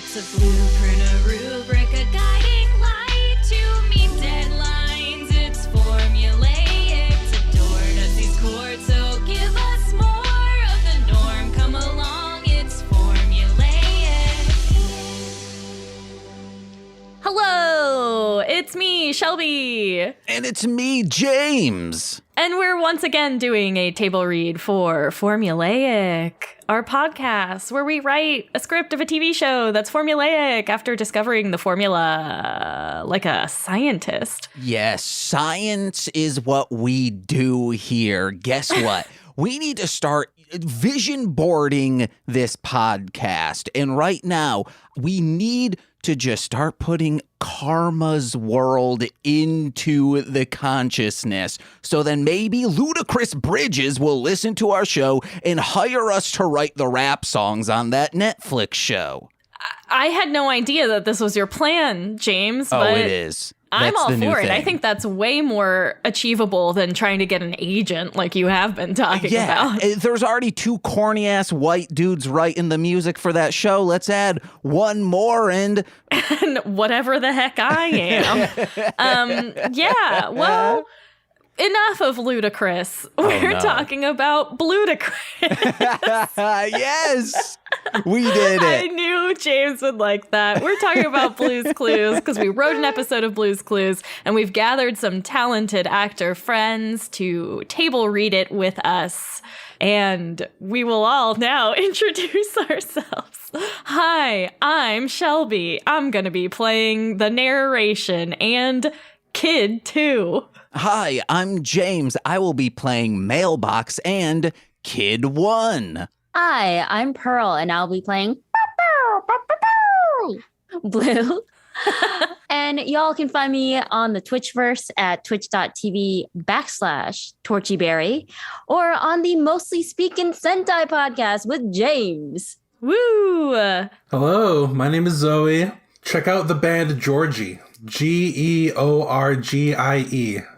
It's a blueprint, a rubric, a guiding light to meet deadlines. It's formulaic to towards these chords, so give us more of the norm. Come along, it's formulaic. Hello, it's me, Shelby. And it's me, James. And we're once again doing a table read for Formulaic, our podcast where we write a script of a TV show that's formulaic after discovering the formula like a scientist. Yes, science is what we do here. Guess what? We need to start vision boarding this podcast. And right now, we need to just start putting Karma's world into the consciousness. So then maybe Ludacris Bridges will listen to our show and hire us to write the rap songs on that Netflix show. I had no idea that this was your plan, James. Oh, but it is. I'm That's all the new for it. thing. I think that's way more achievable than trying to get an agent like you have been talking about. There's already two corny-ass white dudes writing the music for that show. Let's add one more and Whatever the heck I am. Yeah, well, enough of Ludacris. We're talking about Bludacris. yes, we did I it. knew James would like that. We're talking about Blue's Clues because we wrote an episode of Blue's Clues and we've gathered some talented actor friends to table read it with us. And we will all now introduce ourselves. Hi, I'm Shelby. I'm going to be playing the narration and Kid 2. Hi, I'm James. I will be playing Mailbox and Kid 1. Hi, I'm Pearl, and I'll be playing Blue. And y'all can find me on the Twitchverse at twitch.tv/TorchyBerry or on the Mostly Speaking Sentai podcast with James. Woo! Hello, my name is Zoe. Check out the band Georgie. Georgie.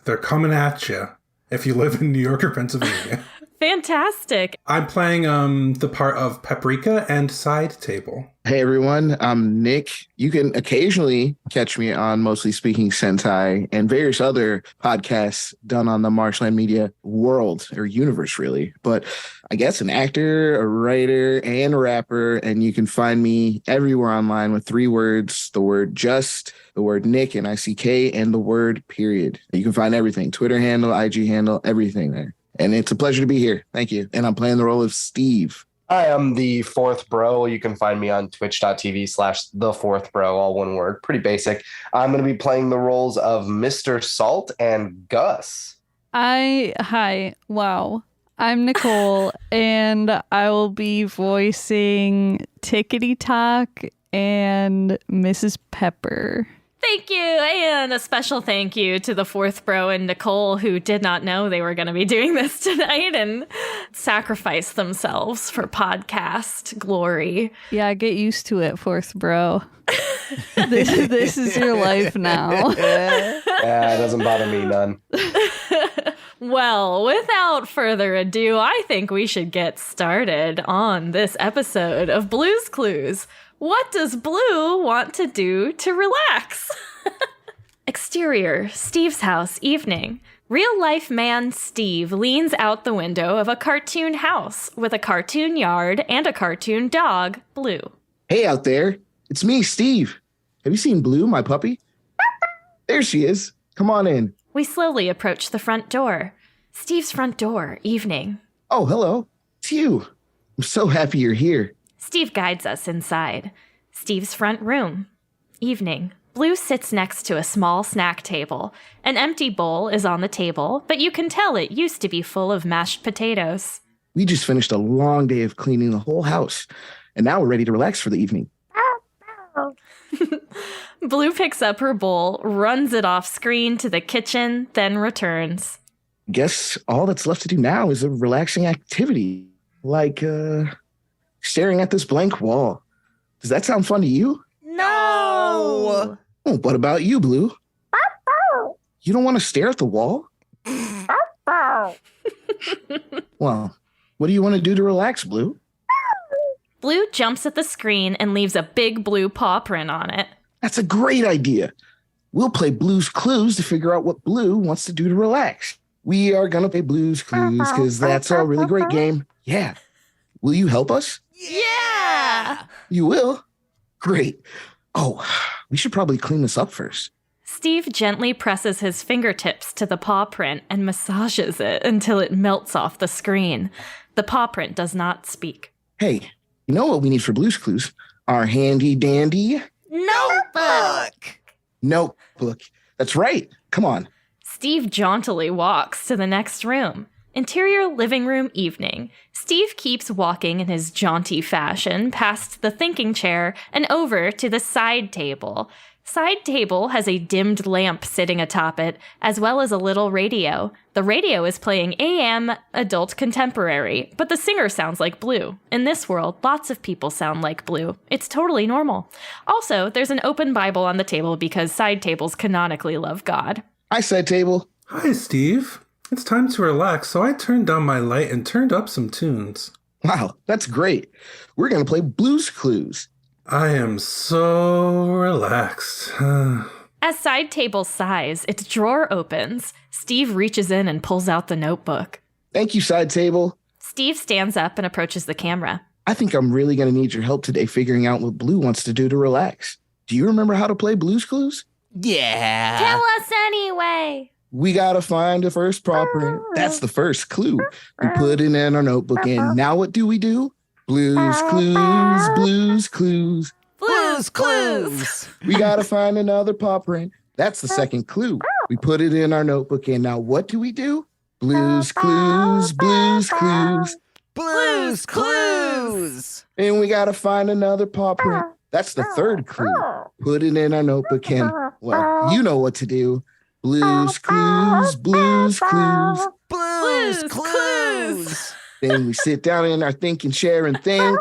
They're coming at you if you live in New York or Pennsylvania. Fantastic. I'm playing the part of Paprika and Side Table. Hey everyone, I'm Nick. You can occasionally catch me on Mostly Speaking Sentai and various other podcasts done on the Marshland Media world or universe, really. But I guess an actor, a writer, and a rapper. And you can find me everywhere online with 3 words: the word just, the word Nick, N-I-C-K, and the word period. You can find everything: Twitter handle, IG handle, everything there. And it's a pleasure to be here. Thank you. And I'm playing the role of Steve. Hi, I'm the Fourth Bro. You can find me on twitch.tv/thefourthbro, all one word. Pretty basic. I'm going to be playing the roles of Mr. Salt and Gus. Hi. Wow. I'm Nicole, and I will be voicing Tickety Talk and Mrs. Pepper. Thank you. And a special thank you to the Fourth Bro and Nicole, who did not know they were going to be doing this tonight and sacrifice themselves for podcast glory. Yeah, get used to it, Fourth Bro. This is your life now. Yeah, it doesn't bother me none. Well, without further ado, I think we should get started on this episode of Blue's Clues. What does Blue want to do to relax? Exterior, Steve's house, evening. Real-life man Steve leans out the window of a cartoon house with a cartoon yard and a cartoon dog, Blue. Hey out there, it's me, Steve. Have you seen Blue, my puppy? There she is. Come on in. We slowly approach the front door. Steve's front door, evening. Oh, hello. It's you. I'm so happy you're here. Steve guides us inside. Steve's front room. Evening. Blue sits next to a small snack table. An empty bowl is on the table, but you can tell it used to be full of mashed potatoes. We just finished a long day of cleaning the whole house, and now we're ready to relax for the evening. Blue picks up her bowl, runs it off screen to the kitchen, then returns. Guess all that's left to do now is a relaxing activity, like staring at this blank wall. Does that sound fun to you? No! Oh, what about you, Blue? You don't want to stare at the wall? Well, what do you want to do to relax, Blue? Blue jumps at the screen and leaves a big blue paw print on it. That's a great idea. We'll play Blue's Clues to figure out what Blue wants to do to relax. We are going to play Blue's Clues because that's a really great game. Yeah. Will you help us? Yeah! You will? Great. Oh, we should probably clean this up first. Steve gently presses his fingertips to the paw print and massages it until it melts off the screen. The paw print does not speak. Hey, you know what we need for Blue's Clues? Our handy dandy Notebook! notebook. That's right. Come on. Steve jauntily walks to the next room. Interior living room evening. Steve keeps walking in his jaunty fashion past the thinking chair and over to the side table. Side table has a dimmed lamp sitting atop it, as well as a little radio. The radio is playing AM adult contemporary, but the singer sounds like Blue. In this world, lots of people sound like Blue. It's totally normal. Also, there's an open Bible on the table because side tables canonically love God. Hi, side table. Hi, Steve. It's time to relax, so I turned down my light and turned up some tunes. Wow, that's great. We're going to play Blue's Clues. I am so relaxed. As side table sighs, its drawer opens. Steve reaches in and pulls out the notebook. Thank you, side table. Steve stands up and approaches the camera. I think I'm really going to need your help today figuring out what Blue wants to do to relax. Do you remember how to play Blue's Clues? Yeah. Tell us anyway. We got to find the first paw print. That's the first clue. We put it in our notebook, and now what do we do? Blue's Clues, Blue's Clues. Blue's Clues. We got to find another paw print. That's the second clue. We put it in our notebook, and now what do we do? Blue's Clues, Blue's Clues. Blue's Clues. And we got to find another paw print. That's the third clue. Put it in our notebook, and, well, you know what to do. Blue's Clues, Blue's Clues. Blue's Clues. Then we sit down in our thinking chair and think.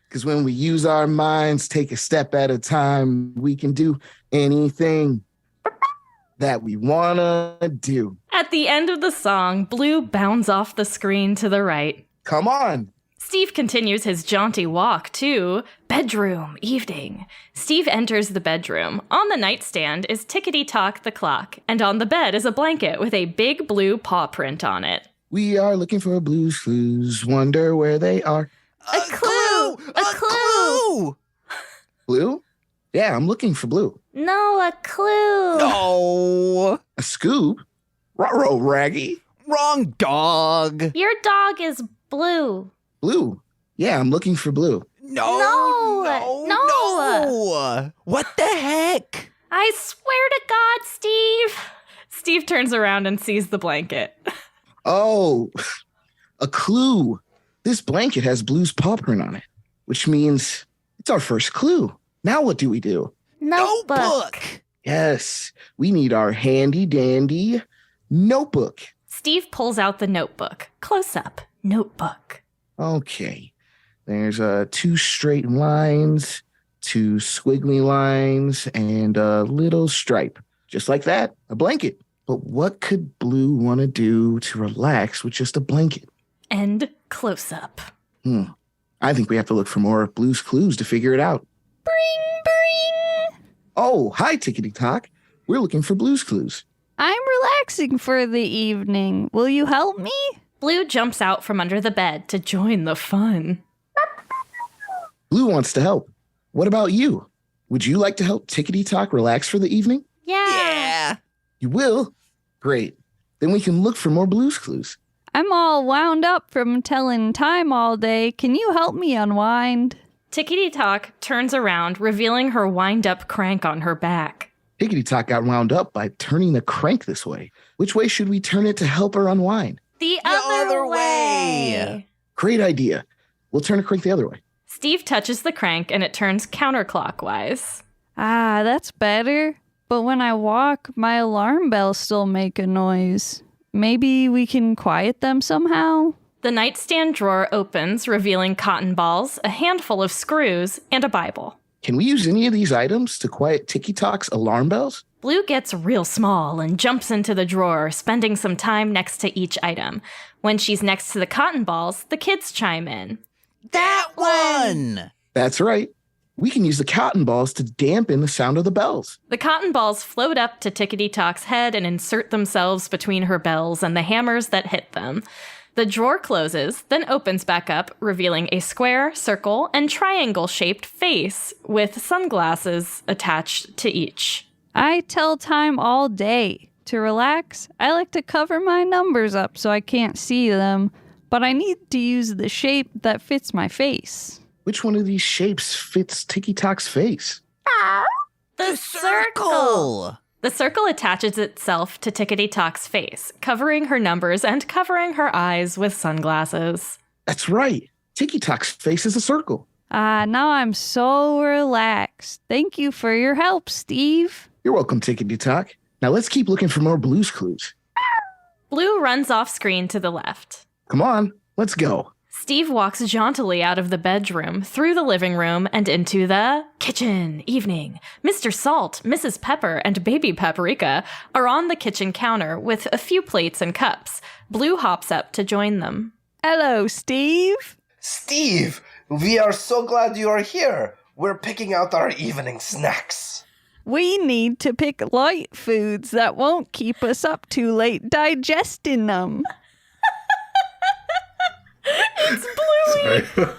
Because when we use our minds, take a step at a time, we can do anything that we want to do. At the end of the song, Blue bounds off the screen to the right. Come on. Steve continues his jaunty walk to bedroom evening. Steve enters the bedroom. On the nightstand is Tickety-Tock the clock, and on the bed is a blanket with a big blue paw print on it. We are looking for Blue's Clues, wonder where they are. A clue! A clue! Blue? Yeah, I'm looking for Blue. No, a clue! No. A scoop? Ruh-roh, Raggy. Wrong dog. Your dog is blue. Blue? Yeah, I'm looking for Blue. No. What the heck? I swear to God, Steve. Steve turns around and sees the blanket. Oh, a clue. This blanket has Blue's paw print on it, which means it's our first clue. Now what do we do? Notebook. Yes, we need our handy dandy notebook. Steve pulls out the notebook. Close up. Notebook. Okay, there's 2 straight lines, 2 squiggly lines, and a little stripe. Just like that, a blanket. But what could Blue want to do to relax with just a blanket? And close up. I think we have to look for more Blue's Clues to figure it out. Bring, bring. Oh, hi, Tickety-Tock. We're looking for Blue's Clues. I'm relaxing for the evening. Will you help me? Blue jumps out from under the bed to join the fun. Blue wants to help. What about you? Would you like to help Tickety-Tock relax for the evening? Yeah. You will? Great. Then we can look for more Blue's Clues. I'm all wound up from telling time all day. Can you help me unwind? Tickety-Tock turns around, revealing her wind-up crank on her back. Tickety-Tock got wound up by turning the crank this way. Which way should we turn it to help her unwind? The other way. Great idea. We'll turn the crank the other way. Steve touches the crank and it turns counterclockwise. Ah, that's better. But when I walk, my alarm bells still make a noise. Maybe we can quiet them somehow? The nightstand drawer opens, revealing cotton balls, a handful of screws, and a Bible. Can we use any of these items to quiet Ticky-Tock's alarm bells? Blue gets real small and jumps into the drawer, spending some time next to each item. When she's next to the cotton balls, the kids chime in. That one! That's right. We can use the cotton balls to dampen the sound of the bells. The cotton balls float up to Tickety Tock's head and insert themselves between her bells and the hammers that hit them. The drawer closes, then opens back up, revealing a square, circle, and triangle-shaped face with sunglasses attached to each. I tell time all day. To relax, I like to cover my numbers up so I can't see them, but I need to use the shape that fits my face. Which one of these shapes fits Ticky Tock's face? The circle! The circle attaches itself to Tickety Tock's face, covering her numbers and covering her eyes with sunglasses. That's right. Ticky Tock's face is a circle. Now I'm so relaxed. Thank you for your help, Steve. You're welcome, Tickety Tock. Now let's keep looking for more Blue's Clues. Blue runs off screen to the left. Come on, let's go. Steve walks jauntily out of the bedroom, through the living room, and into the kitchen. Evening. Mr. Salt, Mrs. Pepper, and Baby Paprika are on the kitchen counter with a few plates and cups. Blue hops up to join them. Hello, Steve. Steve, we are so glad you are here. We're picking out our evening snacks. We need to pick light foods that won't keep us up too late digesting them. It's Bluey! Sorry.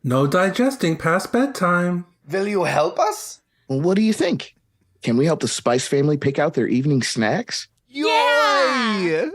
No digesting past bedtime. Will you help us? Well, what do you think? Can we help the Spice family pick out their evening snacks? Yay!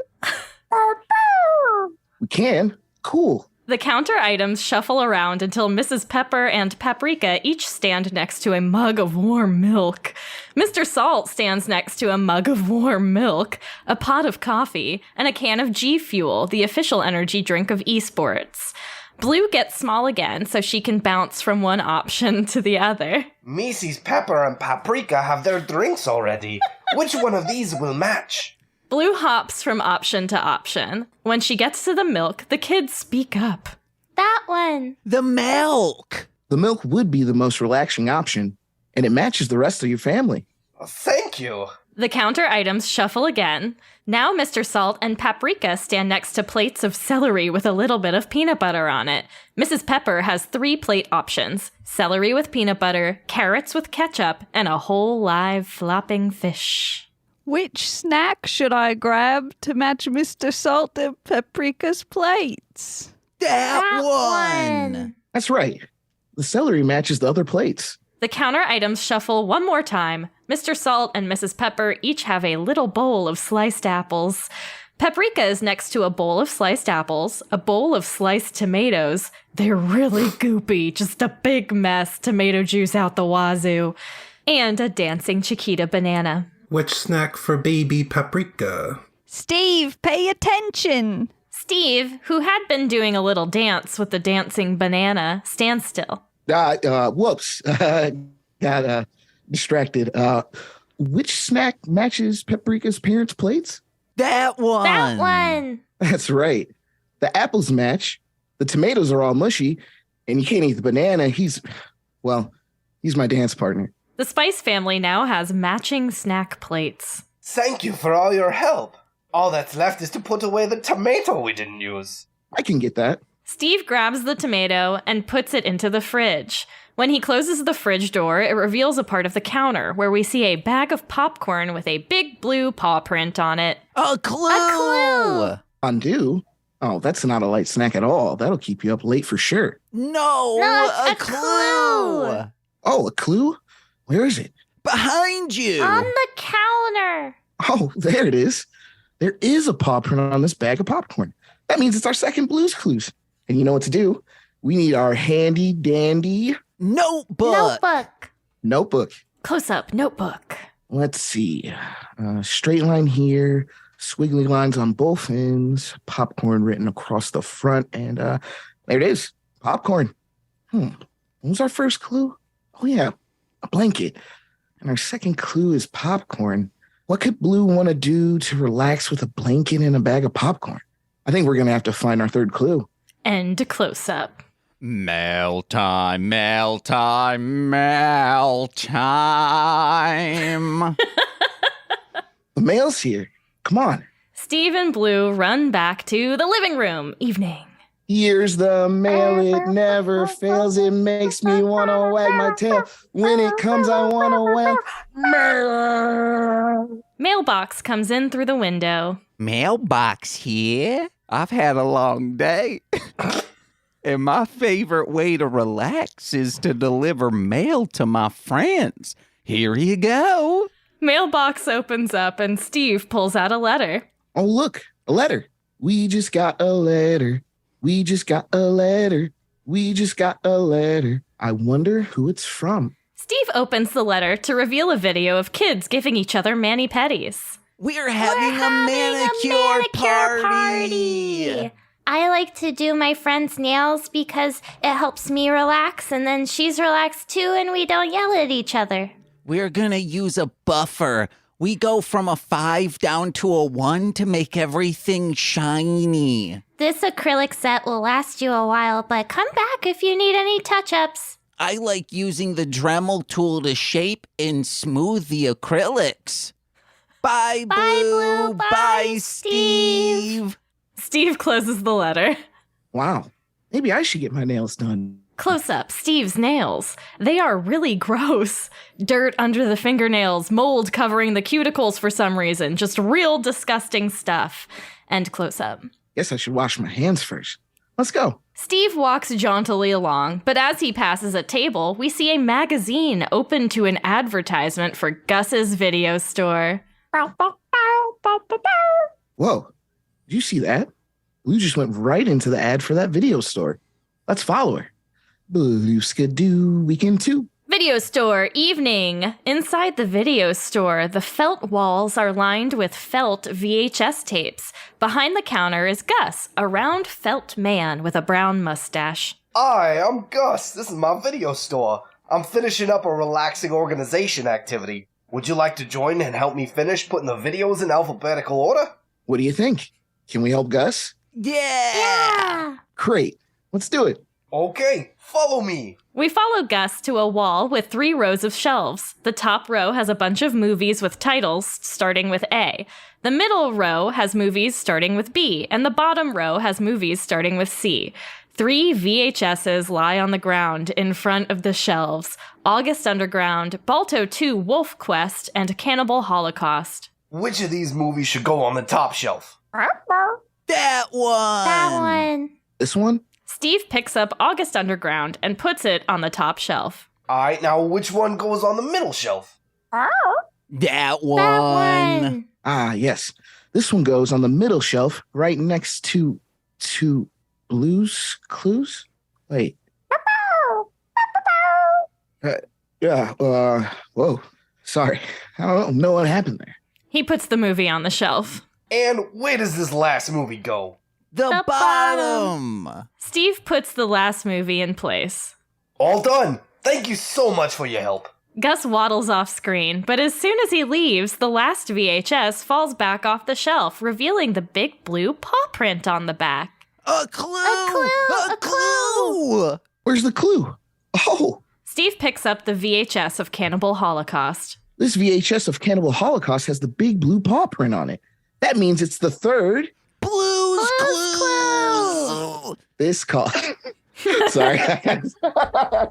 We can. Cool. The counter items shuffle around until Mrs. Pepper and Paprika each stand next to a mug of warm milk. Mr. Salt stands next to a mug of warm milk, a pot of coffee, and a can of G Fuel, the official energy drink of esports. Blue gets small again so she can bounce from one option to the other. Mrs. Pepper and Paprika have their drinks already. Which one of these will match? Blue hops from option to option. When she gets to the milk, the kids speak up. That one. The milk! The milk would be the most relaxing option, and it matches the rest of your family. Thank you. The counter items shuffle again. Now Mr. Salt and Paprika stand next to plates of celery with a little bit of peanut butter on it. Mrs. Pepper has 3 plate options: celery with peanut butter, carrots with ketchup, and a whole live flopping fish. Which snack should I grab to match Mr. Salt and Paprika's plates? That one! That's right. The celery matches the other plates. The counter items shuffle one more time. Mr. Salt and Mrs. Pepper each have a little bowl of sliced apples. Paprika is next to a bowl of sliced apples, a bowl of sliced tomatoes. They're really goopy, just a big mess, tomato juice out the wazoo. And a dancing Chiquita banana. Which snack for baby Paprika? Steve, pay attention. Steve, who had been doing a little dance with the dancing banana, stands still. Whoops. Got distracted. Which snack matches Paprika's parents' plates? That one! That one! That's right. The apples match. The tomatoes are all mushy, and you can't eat the banana. He's my dance partner. The Spice family now has matching snack plates. Thank you for all your help. All that's left is to put away the tomato we didn't use. I can get that. Steve grabs the tomato and puts it into the fridge. When he closes the fridge door, it reveals a part of the counter where we see a bag of popcorn with a big blue paw print on it. A clue! Fondue? Oh, that's not a light snack at all. That'll keep you up late for sure. No, a clue! Oh, a clue? Where is it? Behind you! On the counter! Oh, there it is. There is a paw print on this bag of popcorn. That means it's our second Blue's Clues. And you know what to do. We need our handy dandy notebook. Close up notebook. Let's see. Straight line here, squiggly lines on both ends, popcorn written across the front, and there it is. Popcorn. What was our first clue? Oh yeah, a blanket. And our second clue is popcorn. What could Blue want to do to relax with a blanket and a bag of popcorn? I think we're going to have to find our third clue. And close up. Mail time, mail time, mail time. The mail's here. Come on. Steve and Blue run back to the living room. Evening. Here's the mail, it never fails. It makes me want to wag my tail. When it comes, I want to wail. Mail. Mailbox comes in through the window. Mailbox here. I've had a long day. And my favorite way to relax is to deliver mail to my friends. Here you go. Mailbox opens up and Steve pulls out a letter. Oh, look, a letter. We just got a letter. We just got a letter. We just got a letter. I wonder who it's from. Steve opens the letter to reveal a video of kids giving each other mani-pedis. We're having a manicure party. I like to do my friend's nails because it helps me relax, and then she's relaxed too, and we don't yell at each other. We're gonna use a buffer. We go from a 5 down to a 1 to make everything shiny. This acrylic set will last you a while, but come back if you need any touch-ups. I like using the Dremel tool to shape and smooth the acrylics. Bye, Blue. Bye, Blue. Bye, Steve. Steve closes the letter. Wow, maybe I should get my nails done. Close up, Steve's nails. They are really gross. Dirt under the fingernails, mold covering the cuticles for some reason. Just real disgusting stuff. And close up. Guess I should wash my hands first. Let's go. Steve walks jauntily along, but as he passes a table, we see a magazine open to an advertisement for Gus's video store. Whoa, did you see that? Blue just went right into the ad for that video store. Let's follow her. Blue skidoo, weekend 2. Video store, evening. Inside the video store, the felt walls are lined with felt VHS tapes. Behind the counter is Gus, a round felt man with a brown mustache. Hi, I'm Gus. This is my video store. I'm finishing up a relaxing organization activity. Would you like to join and help me finish putting the videos in alphabetical order? What do you think? Can we help Gus? Yeah. Great. Let's do it. Okay, follow me. We follow Gus to a wall with 3 rows of shelves. The top row has a bunch of movies with titles starting with A. The middle row has movies starting with B, and the bottom row has movies starting with C. 3 VHSs lie on the ground in front of the shelves. August Underground, Balto 2 Wolf Quest, and Cannibal Holocaust. Which of these movies should go on the top shelf? That one. That one. This one? Steve picks up August Underground and puts it on the top shelf. Alright, now which one goes on the middle shelf? That one. That one. Ah, yes. This one goes on the middle shelf right next to Blue's Clues? Wait. Whoa. Sorry. I don't know what happened there. He puts the movie on the shelf. And where does this last movie go? The bottom. Steve puts the last movie in place. All done. Thank you so much for your help. Gus waddles off screen, but as soon as he leaves, the last VHS falls back off the shelf, revealing the big blue paw print on the back. A clue. A clue. Where's the clue? Oh, Steve picks up the VHS of Cannibal Holocaust. this VHS of Cannibal Holocaust has the big blue paw print on it. That means it's the third. Blue's Clues. Clues. This call. Sorry. I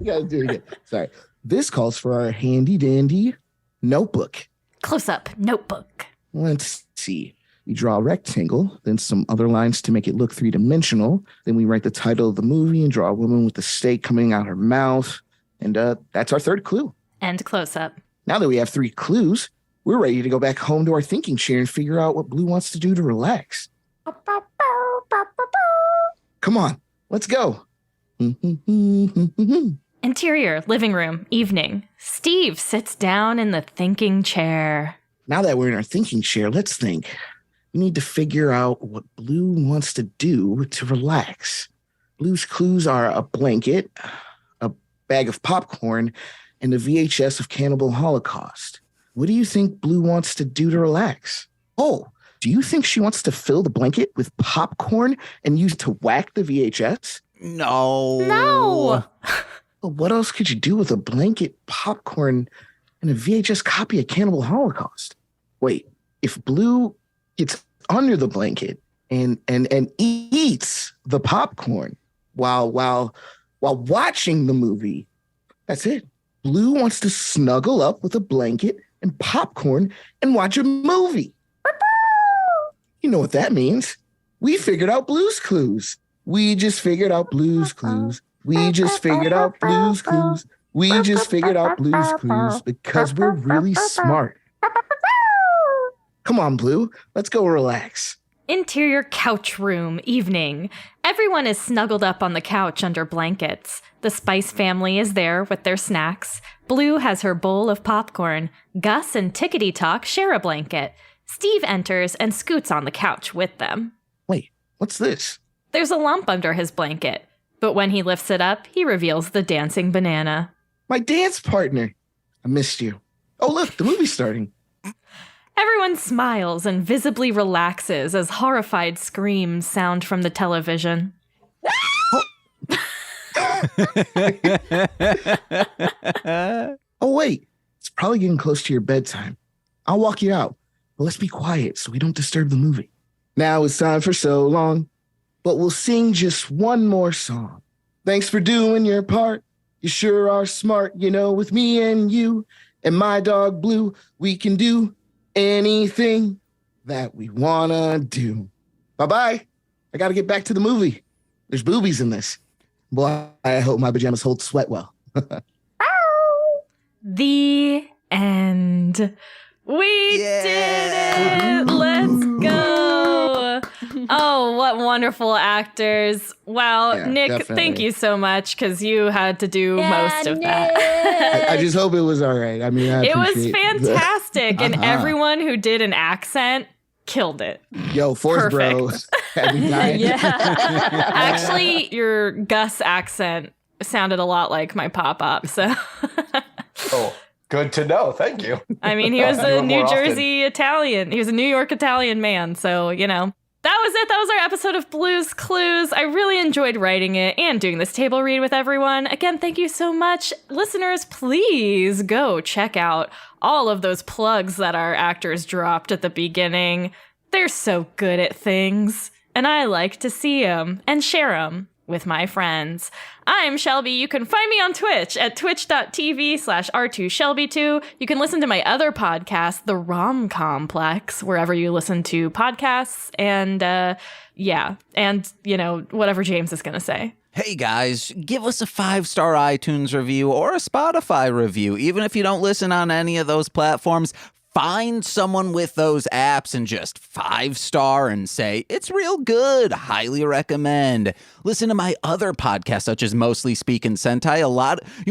gotta do it again. Sorry. This calls for our handy dandy notebook. Close up, notebook. Let's see. We draw a rectangle, then some other lines to make it look 3-dimensional. Then we write the title of the movie and draw a woman with a steak coming out her mouth. And that's our third clue. And close up. Now that we have 3 clues, we're ready to go back home to our thinking chair and figure out what Blue wants to do to relax. Come on, let's go. Interior, living room, evening. Steve sits down in the thinking chair. Now that we're in our thinking chair, let's think. We need to figure out what Blue wants to do to relax. Blue's clues are a blanket, a bag of popcorn, and a VHS of Cannibal Holocaust. What do you think Blue wants to do to relax? Oh, do you think she wants to fill the blanket with popcorn and use it to whack the VHS? No. But what else could you do with a blanket, popcorn, and a VHS copy of Cannibal Holocaust? Wait, if Blue gets under the blanket and eats the popcorn while watching the movie, that's it. Blue wants to snuggle up with a blanket and popcorn and watch a movie. You know what that means. We figured out Blue's Clues. We just figured out Blue's Clues. We just figured out Blue's Clues. We just figured out Blue's Clues because we're really smart. Come on, Blue. Let's go relax. Interior couch room, evening. Everyone is snuggled up on the couch under blankets. The Spice family is there with their snacks. Blue has her bowl of popcorn. Gus and Tickety Talk share a blanket. Steve enters and scoots on the couch with them. Wait, what's this? There's a lump under his blanket, but when he lifts it up, he reveals the dancing banana. My dance partner. I missed you. Oh, look, the movie's starting. Everyone smiles and visibly relaxes as horrified screams sound from the television. Oh, wait. It's probably getting close to your bedtime. I'll walk you out, but let's be quiet so we don't disturb the movie. Now it's time for So Long, but we'll sing just one more song. Thanks for doing your part. You sure are smart, you know, with me and you and my dog Blue, we can do anything that we wanna do. Bye-bye. I gotta get back to the movie. There's boobies in this. Boy, I hope my pajamas hold sweat well. The end. We did it! Let's go! Oh, what wonderful actors. Wow, Yeah, Nick, definitely. thank you so much because you had to do most of that. I just hope it was all right. I mean, I It was appreciate fantastic, and Uh-huh. everyone who did an accent killed it. Yo, Force Perfect. Bros. Had me dying. Actually, your Gus accent sounded a lot like my pop-up, so... Oh, good to know. Thank you. I mean, he was I'll do a it New more often. Jersey Italian. He was a New York Italian man, so, you know. That was it. That was our episode of Blue's Clues. I really enjoyed writing it and doing this table read with everyone. Again, thank you so much. Listeners, please go check out all of those plugs that our actors dropped at the beginning. They're so good at things, and I like to see them and share them with my friends. I'm Shelby. You can find me on Twitch at twitch.tv/R2Shelby2. You can listen to my other podcast, The Rom Complex, wherever you listen to podcasts. And and, you know, whatever James is going to say. Hey guys, give us a 5-star iTunes review or a Spotify review. Even if you don't listen on any of those platforms, find someone with those apps and just 5-star and say, it's real good. Highly recommend. Listen to my other podcasts, such as Mostly Speaking Sentai. You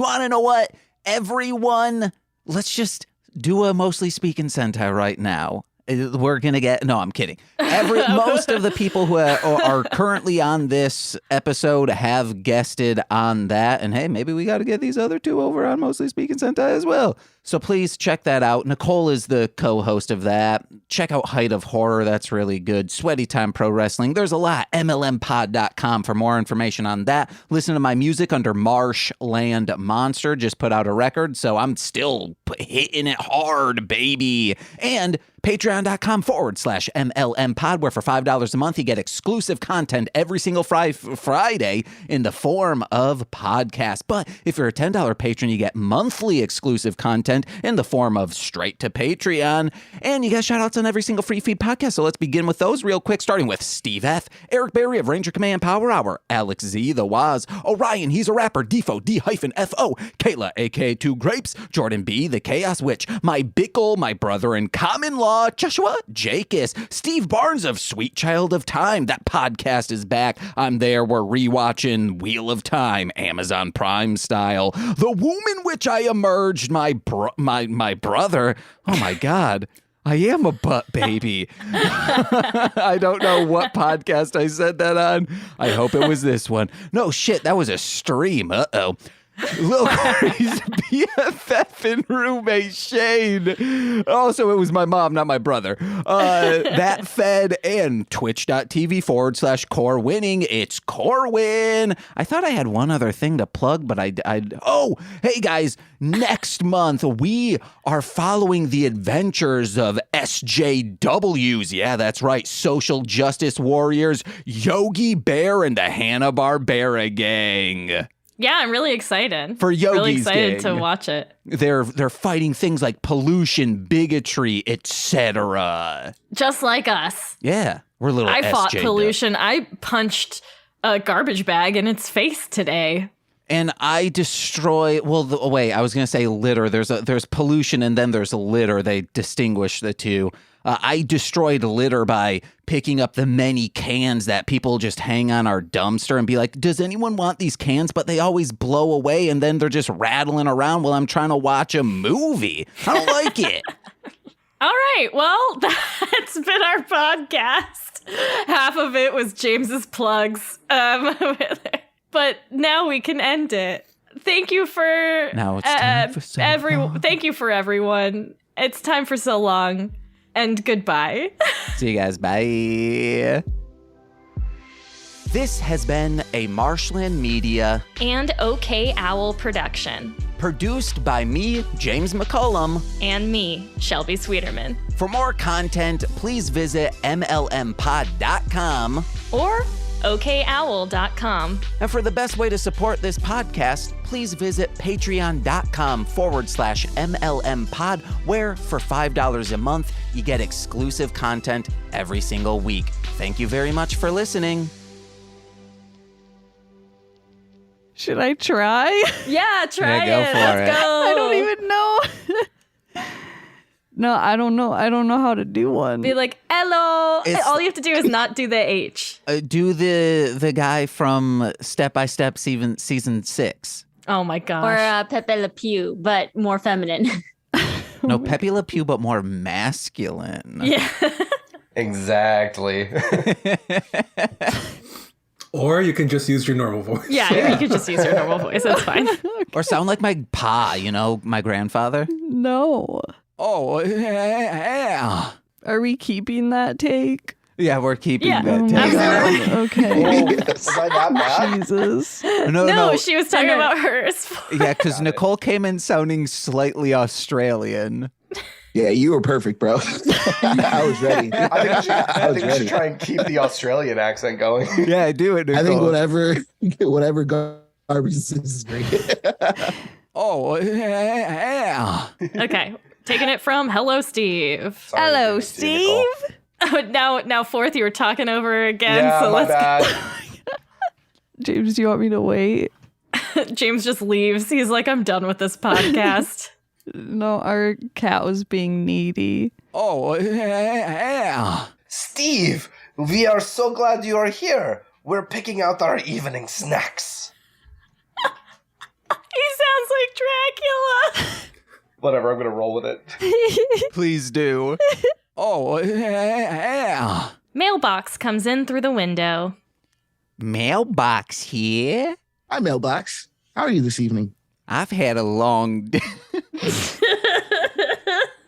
want to know what? Everyone, let's just do a Mostly Speaking Sentai right now. We're going to get... No, I'm kidding. Most of the people who are currently on this episode have guested on that. And hey, maybe we got to get these other two over on Mostly Speaking Sentai as well. So please check that out. Nicole is the co-host of that. Check out Height of Horror. That's really good. Sweaty Time Pro Wrestling. There's a lot. MLMpod.com for more information on that. Listen to my music under Marshland Monster. Just put out a record, so I'm still hitting it hard, baby. And patreon.com/MLMpod, where for $5 a month, you get exclusive content every single Friday in the form of podcasts. But if you're a $10 patron, you get monthly exclusive content in the form of straight to Patreon. And you get shout outs on every single free feed podcast. So let's begin with those real quick, starting with Steve F., Eric Berry of Ranger Command Power Hour, Alex Z, The Waz, Orion, he's a rapper, Defo, D-FO, Kayla, aka 2 Grapes, Jordan B, The Chaos Witch, my Bickle, my brother in common law, Joshua Jakus, Steve Barnes of Sweet Child of Time. That podcast is back. I'm there. We're rewatching Wheel of Time, Amazon Prime style. The Womb in Which I Emerged, my brother. Oh my God. I am a butt baby. I don't know what podcast I said that on. I hope it was this one. No shit, that was a stream. Uh-oh. Lil Corey's BFF and roommate Shane. Also, it was my mom, not my brother. That fed and twitch.tv/core winning. It's Core Win. I thought I had one other thing to plug, but oh, hey guys, next month we are following the adventures of SJWs. Yeah, that's right. Social justice warriors, Yogi Bear and the Hanna-Barbera gang. Yeah, I'm really excited. For Yogi's really excited gang. to watch it. They're fighting things like pollution, bigotry, etc. Just like us. Yeah, we're little. I fought SJ pollution. I punched a garbage bag in its face today. And I destroy. Well, I was gonna say litter. There's pollution and then there's litter. They distinguish the two. I destroyed litter by picking up the many cans that people just hang on our dumpster and be like, does anyone want these cans? But they always blow away and then they're just rattling around while I'm trying to watch a movie. I don't like it. All right. Well, that's been our podcast. Half of it was James's plugs. But now we can end it. Thank you for now it's time for so long. Thank you for everyone. It's time for so long. And goodbye. See you guys. Bye. This has been a Marshland Media and OK Owl production. Produced by me, James McCollum. And me, Shelby Sweeterman. For more content, please visit mlmpod.com. Or okowl.com. And for the best way to support this podcast, please visit patreon.com/MLMpod, where for $5 a month, you get exclusive content every single week. Thank you very much for listening. Should I try? Yeah, try go it. for Let's it. go. I don't even know. No, I don't know. I don't know how to do one. Be like, hello. It's- All you have to do is not do the H. Do the guy from Step by Step season 6. Oh my gosh. Or Pepe Le Pew, but more feminine. No, Pepe Le Pew, but more masculine. Yeah. Exactly. Or you can just use your normal voice. Yeah, you could just use your normal voice. That's fine. Or sound like my pa, my grandfather. No. Oh, yeah. Are we keeping that take? Yeah, we're keeping Yeah, that take. absolutely. Okay. Was I that bad? Jesus. No, she was talking about hers. Yeah, because Nicole came in sounding slightly Australian. Yeah, you were perfect, bro. I was ready. I think we ready. should try and keep the Australian accent going. Yeah, do it, Nicole. I think whatever garbage is great. Oh, yeah. Okay, taking it from Hello, Steve. Sorry, Hello, Nicole. Steve. Now, Fourth, you were talking over again. Yeah, so my let's bad. James, do you want me to wait? James just leaves. He's like, I'm done with this podcast. No, our cat was being needy. Oh, yeah. Steve, we are so glad you are here. We're picking out our evening snacks. He sounds like Dracula. Whatever, I'm going to roll with it. Please do. Oh, yeah. Mailbox comes in through the window. Mailbox here. Hi, Mailbox. How are you this evening? I've had a long day.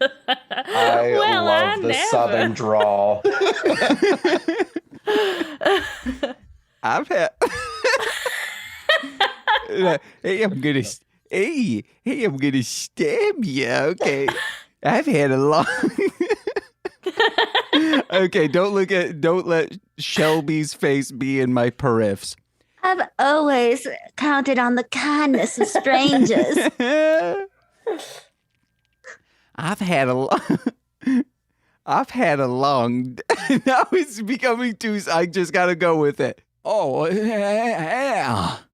I Well, love I the never. southern drawl. I've had. Hey, I'm gonna. Hey, I'm gonna stab you. Okay, I've had a long. Okay, don't let Shelby's face be in my periffs. I've always counted on the kindness of strangers. I've had a long. Now it's becoming too. I just gotta go with it. Oh, yeah.